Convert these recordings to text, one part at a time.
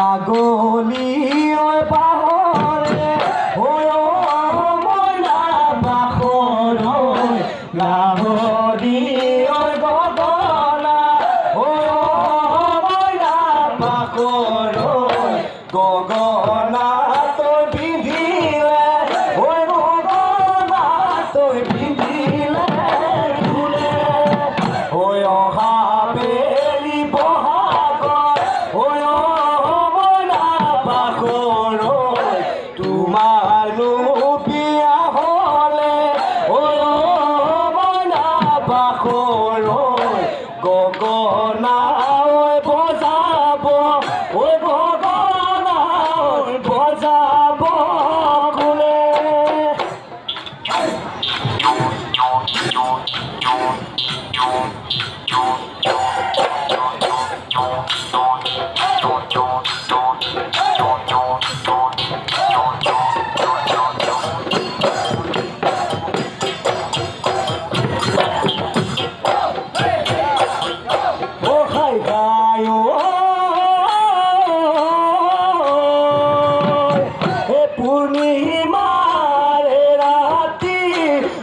ছাগলী ঐ পাহৰে ঐ মইনা বাখৰ গাহৰি ঐ গগনা ঐ মইনা বাখৰ গগনা তই পিন্ধিলে ঐ গগনা তই পিন্ধিলে ফুলে ঐ অহা বেলি বহাগত ঐ মইনা বাখৰ তোমাৰো বিয়া হ'লে ঐ মইনা বাখৰ গগনা বজাব ঐ গগনা বজাব কোনে পূৰ্ণিমাৰে ৰাতি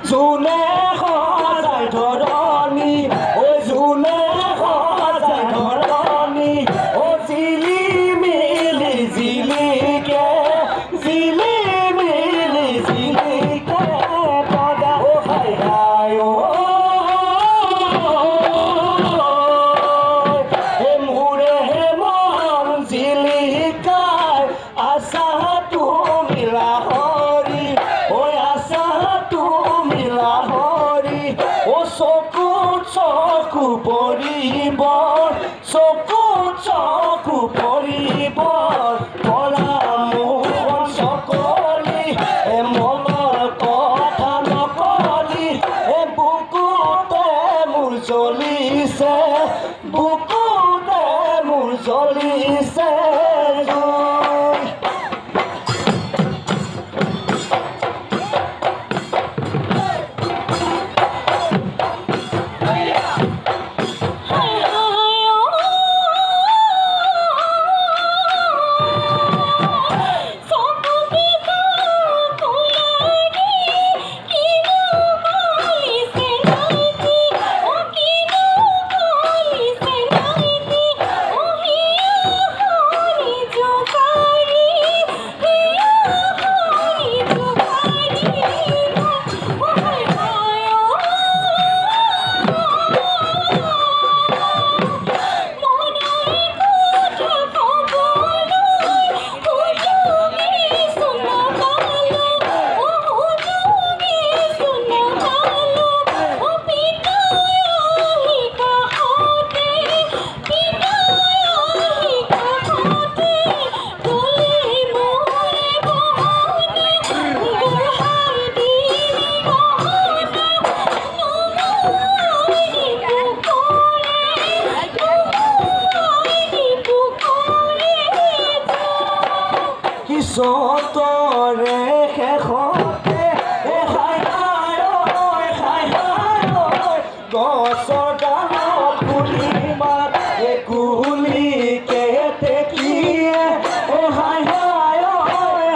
জোনে সজাই ধৰণী ঐ জোনে সজাই ধৰণী ঐ জিলিমিলি জিলিকে জিলিমিলি জিলিকে পদা ঐ হাই হাই মোৰে মন জিলিকাই আছা তুমি লাহৰি ঐ আছা তুমি লাহৰি ও চকু চকু পৰিব চকু চকু পৰিব পৰা মুখন চকলি মনৰ কথা নকলি বুকুতে মোৰ জ্বলিছে বুকুতে মোৰ জ্বলিছে সতৰে শেষতে হাই হাই হাই হাই গছৰ ডালত পুলি মাত কুলিকে তেকিয়ে হাই হাই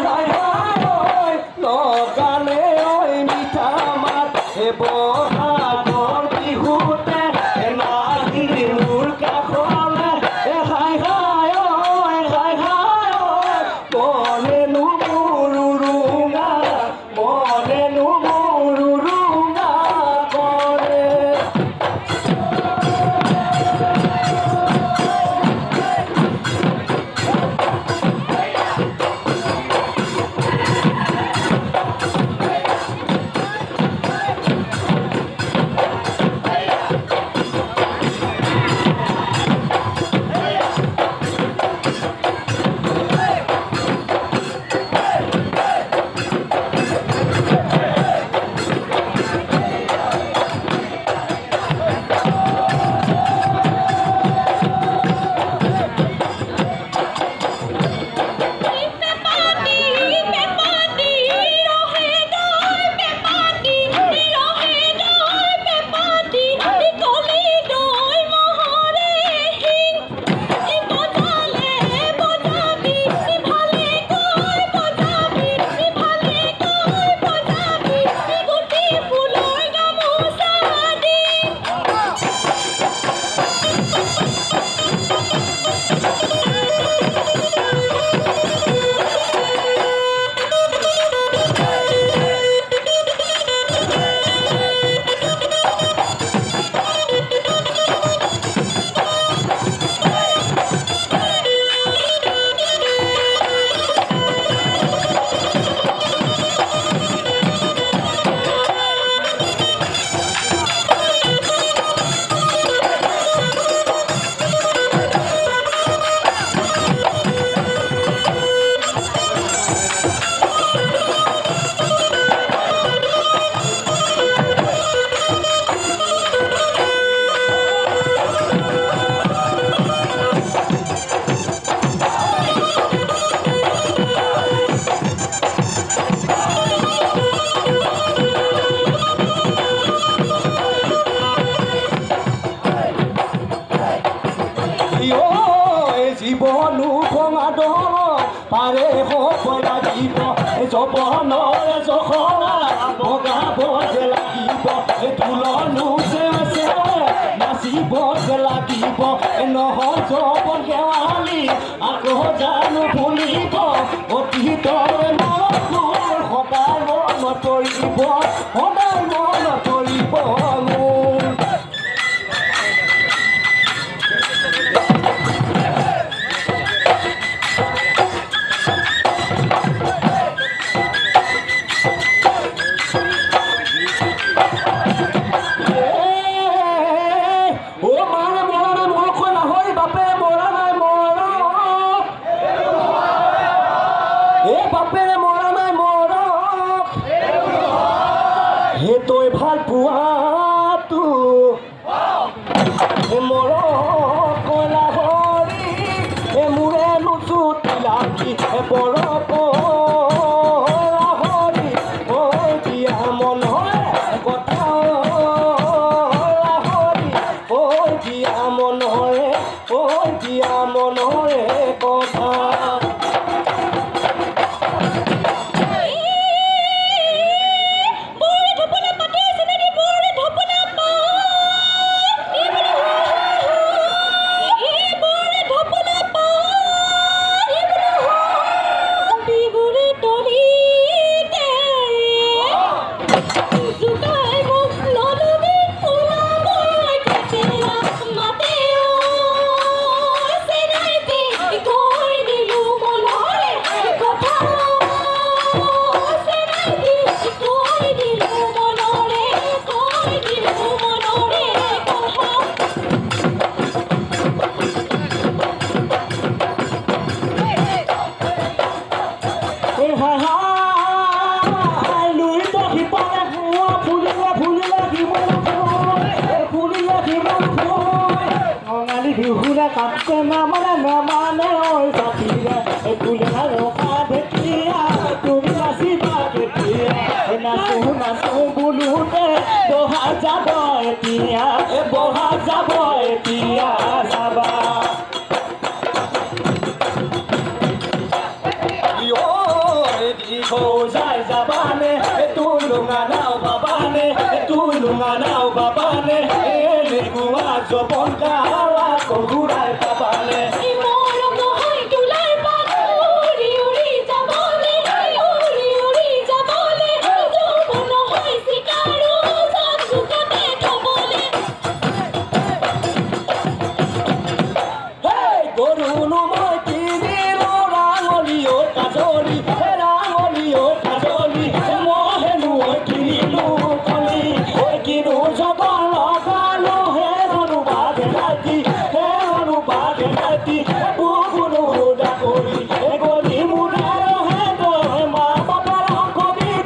হাই হাই লগালে মিঠা মাত বহাগৰ বিহুতে নাহি মোৰ কাষলে হাই হাই হাই হাই কলেনো মোৰ পাৰে হ'ব লাগিব জপনৰ জখলা বগাব যে লাগিব তুলনো যে আছে নাচিব যে লাগিব নহয় জপন শেৱালি আকৌ জানো ভুলিব অতীতৰ মনত সদায় মনত পৰিব সদায় মনত পৰিব মোৰ তই ভাল পোৱাটো মোৰ কলা হৰি মোৰে নুচুতি লাগি বৰ কলা হৰি ঐ দিয়া মনৰে কথা হৰি ঐ দিয়া মনৰে কথা বিহুৰে কাটে নামানে ঐ জাতিৰে ফুলে ৰখা দেখিয়া তুমি নাচিবা কেতিয়া নাচো বোলোতে বহা যাব এতিয়া যাবা যায় যাবানে তুই লুঙা নাও বাবানে লেগুৱা জপন কালা কগুৰা